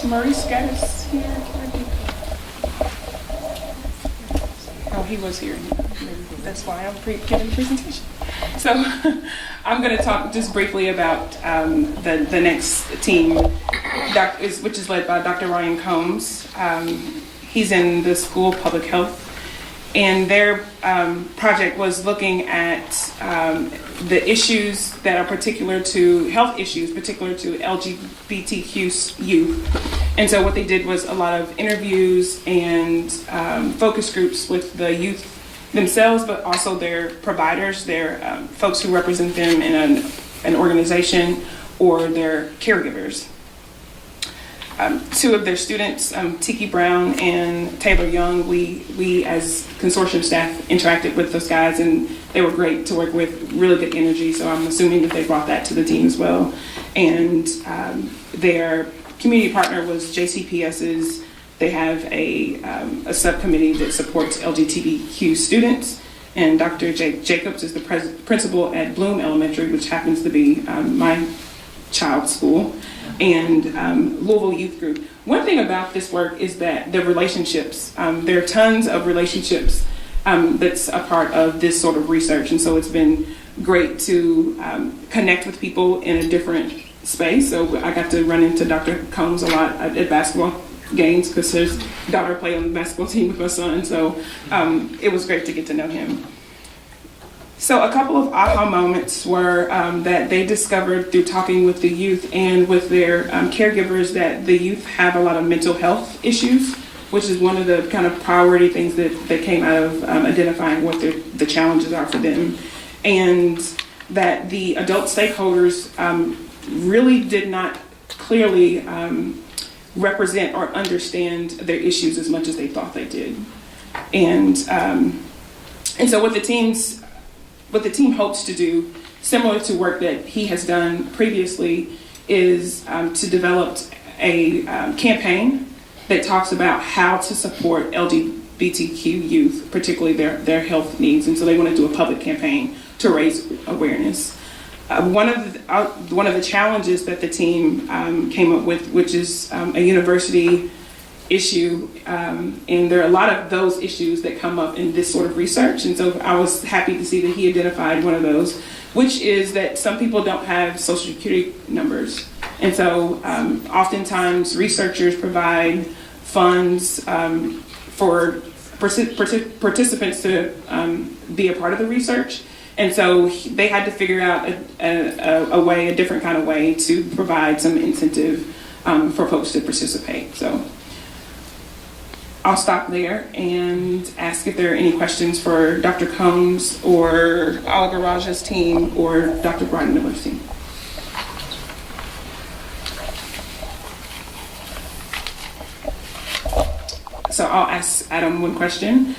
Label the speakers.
Speaker 1: Maurice Gaddis here? Oh, he was here. That's why I'm giving the presentation. So I'm going to talk just briefly about the next team, which is led by Dr. Ryan Combs. He's in the School of Public Health, and their project was looking at the issues that are particular to health issues, particular to LGBTQ youth. And so what they did was a lot of interviews and focus groups with the youth themselves, but also their providers, their folks who represent them in an organization, or their caregivers. Two of their students, Tiki Brown and Taylor Young, we as consortium staff interacted with those guys, and they were great to work with, really good energy, so I'm assuming that they brought that to the team as well. And their community partner was JCPS's. They have a subcommittee that supports LGBTQ students, and Dr. Jacobs is the principal at Bloom Elementary, which happens to be my child's school, and Louisville Youth Group. One thing about this work is that the relationships, there are tons of relationships that's a part of this sort of research, and so it's been great to connect with people in a different space. So I got to run into Dr. Combs a lot at basketball games because his daughter played on the basketball team with my son, so it was great to get to know him. So a couple of aha moments were that they discovered through talking with the youth and with their caregivers that the youth have a lot of mental health issues, which is one of the kind of priority things that came out of identifying what the challenges are for them. And that the adult stakeholders really did not clearly represent or understand their issues as much as they thought they did. And so what the team hopes to do, similar to work that he has done previously, is to develop a campaign that talks about how to support LGBTQ youth, particularly their health needs. And so they want to do a public campaign to raise awareness. One of the challenges that the team came up with, which is a university issue, and there are a lot of those issues that come up in this sort of research, and so I was happy to see that he identified one of those, which is that some people don't have social security numbers, and so oftentimes researchers provide funds for participants to be a part of the research. And so they had to figure out a different kind of way to provide some incentive for folks to participate. So I'll stop there and ask if there are any questions for Dr. Combs or Oliver Raja's team or Dr. Brian Miller's team. So I'll ask Adam one question.